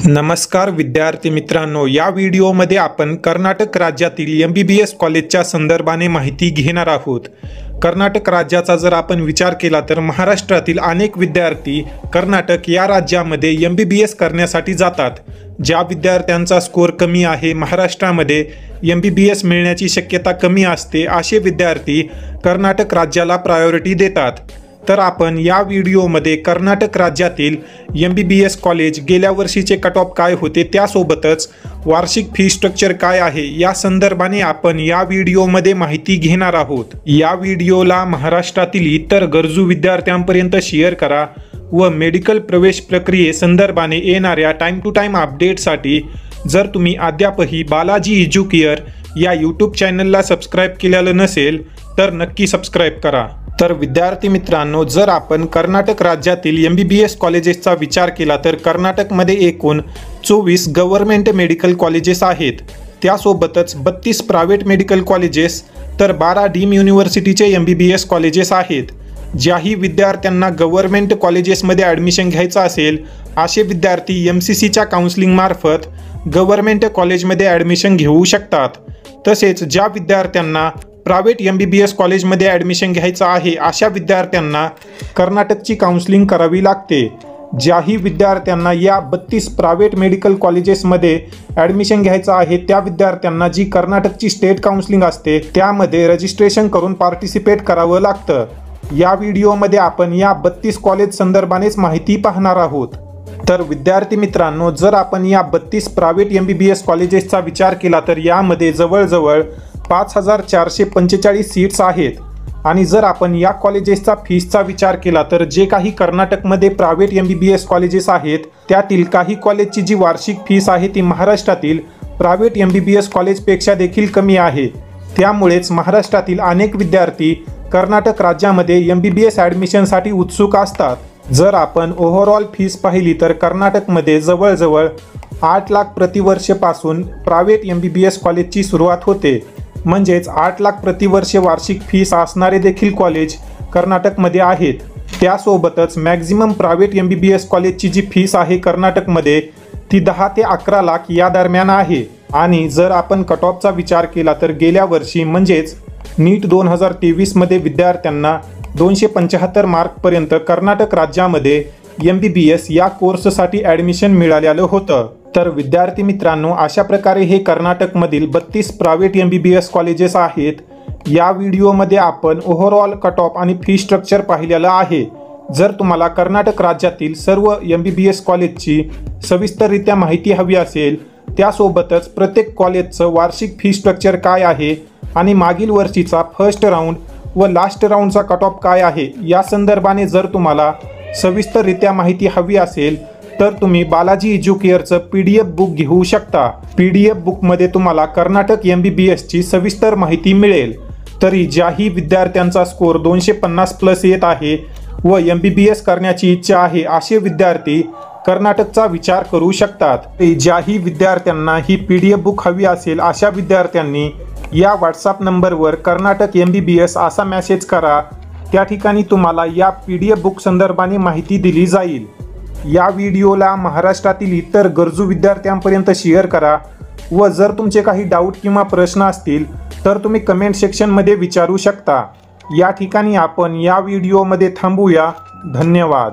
नमस्कार विद्यार्थी मित्रांनो, या व्हिडिओमध्ये आपण कर्नाटक राज्यातील MBBS कॉलेजच्या संदर्भाने माहिती घेणार आहोत। कर्नाटक राज्याचा जर आपण विचार केला तर महाराष्ट्रातील अनेक विद्यार्थी कर्नाटक या राज्यामध्ये MBBS करण्यासाठी जातात। ज्या विद्यार्थ्यांचा स्कोर कमी आहे, महाराष्ट्रामध्ये MBBS मिळण्याची शक्यता कमी असते, असे विद्यार्थी कर्नाटक राज्याला प्रायोरिटी देतात। तर आपण या व्हिडिओमध्ये कर्नाटक राज्यातील MBBS कॉलेज गेल्या वर्षीचे कट ऑफ काय होते, त्यासोबतच वार्षिक फी स्ट्रक्चर काय आहे या संदर्भाने आपण या व्हिडिओमध्ये माहिती घेणार आहोत। या व्हिडिओला महाराष्ट्रातील इतर गरजू विद्यार्थ्यांपर्यंत शेअर करा व मेडिकल प्रवेश प्रक्रियेसंदर्भाने येणाऱ्या टाइम टू टाइम अपडेटसाठी जर तुम्ही अद्यापही बालाजी एज्युकेअर या यूट्यूब चॅनलला सबस्क्राईब केलेलं नसेल तर नक्की सबस्क्राईब करा। तर विद्यार्थी मित्रांनो, जर आपण कर्नाटक राज्यातील MBBS कॉलेजेसचा विचार केला तर कर्नाटकमध्ये एकूण 24 गव्हर्नमेंट मेडिकल कॉलेजेस आहेत। त्यासोबतच 32 प्रायव्हेट मेडिकल कॉलेजेस तर 12 डीम युनिव्हर्सिटीचे MBBS कॉलेजेस आहेत। ज्याही विद्यार्थ्यांना गव्हर्नमेंट कॉलेजेसमध्ये ॲडमिशन घ्यायचं असेल, असे विद्यार्थी MCCच्या काउन्सिलिंगमार्फत गव्हर्नमेंट कॉलेजमध्ये ॲडमिशन घेऊ शकतात। तसेच ज्या विद्यार्थ्यांना प्रायव्हेट MBBS कॉलेजमध्ये ॲडमिशन घ्यायचं आहे, अशा विद्यार्थ्यांना कर्नाटकची काउन्सिलिंग करावी लागते। ज्याही विद्यार्थ्यांना या 32 प्रायव्हेट मेडिकल कॉलेजेसमध्ये ॲडमिशन घ्यायचं आहे, त्या विद्यार्थ्यांना जी कर्नाटकची स्टेट काउन्सिलिंग असते त्यामध्ये रजिस्ट्रेशन करून पार्टिसिपेट करावं लागतं। या व्हिडिओमध्ये आपण या 32 कॉलेज संदर्भानेच माहिती पाहणार आहोत। तर विद्यार्थी मित्रांनो, जर आपण या 32 प्रायव्हेट MBBS कॉलेजेसचा विचार केला तर यामध्ये जवळजवळ 5445 सीट्स आहेत। आणि जर आपण या कॉलेजेसचा फीसचा विचार केला तर जे काही कर्नाटकमध्ये प्रायव्हेट MBBS कॉलेजेस आहेत, त्यातील काही कॉलेजची जी वार्षिक फीस आहे ती महाराष्ट्रातील प्रायव्हेट MBBS कॉलेजपेक्षा देखील कमी आहे। त्यामुळेच महाराष्ट्रातील अनेक विद्यार्थी कर्नाटक राज्यामध्ये MBBS ॲडमिशनसाठी उत्सुक असतात। जर आपण ओव्हरऑल फीस पाहिली तर कर्नाटकमध्ये जवळजवळ 8 लाख प्रतिवर्षपासून प्रायव्हेट MBBS कॉलेजची सुरुवात होते। म्हणजेच 8 लाख प्रतिवर्ष वार्षिक फीस असणारे देखील कॉलेज कर्नाटकमध्ये आहेत। त्यासोबतच मॅक्झिमम प्रायव्हेट MBBS कॉलेजची जी फीस आहे कर्नाटकमध्ये ती 10 ते 11 लाख या दरम्यान आहे। आणि जर आपण कट ऑफचा विचार केला तर गेल्या वर्षी म्हणजेच नीट 2023 मध्ये विद्यार्थ्यांना 275 मार्कपर्यंत कर्नाटक राज्यामध्ये MBBS या कोर्ससाठी ॲडमिशन मिळालेलं होतं। तर विद्यार्थी मित्रांनो, अशा प्रकारे हे कर्नाटकमधील 32 प्रायव्हेट MBBS कॉलेजेस आहेत। या व्हिडिओमध्ये आपण ओव्हरऑल कट ऑफ आणि फी स्ट्रक्चर पाहिलेलं आहे। जर तुम्हाला कर्नाटक राज्यातील सर्व MBBS कॉलेजची सविस्तररित्या माहिती हवी असेल, त्यासोबतच प्रत्येक कॉलेजचं वार्षिक फी स्ट्रक्चर काय आहे आणि मागील वर्षीचा फर्स्ट राऊंड व लास्ट राऊंडचा कट ऑफ काय आहे, या संदर्भाने जर तुम्हाला सविस्तररित्या माहिती हवी असेल तर तुम्ही बालाजी एज्युकेअरचं PDF बुक घेऊ शकता। PDF बुकमध्ये तुम्हाला कर्नाटक MBBSची सविस्तर माहिती मिळेल। तरी ज्याही विद्यार्थ्यांचा स्कोर 250+ येत आहे व MBBS करण्याची इच्छा आहे, असे विद्यार्थी कर्नाटकचा विचार करू शकतात। ज्याही विद्यार्थ्यांना ही PDF बुक हवी असेल, अशा विद्यार्थ्यांनी या WhatsApp नंबरवर कर्नाटक MBBS असा मेसेज करा। त्या ठिकाणी तुम्हाला या PDF बुक संदर्भाने माहिती दिली जाईल। या व्हिडिओला महाराष्ट्रातील इतर गरजू विद्यार्थ्यांपर्यंत शेअर करा व जर तुमचे काही डाऊट किंवा प्रश्न असतील तर तुम्ही कमेंट सेक्शनमध्ये विचारू शकता। या ठिकाणी आपण या व्हिडिओमध्ये थांबूया। धन्यवाद।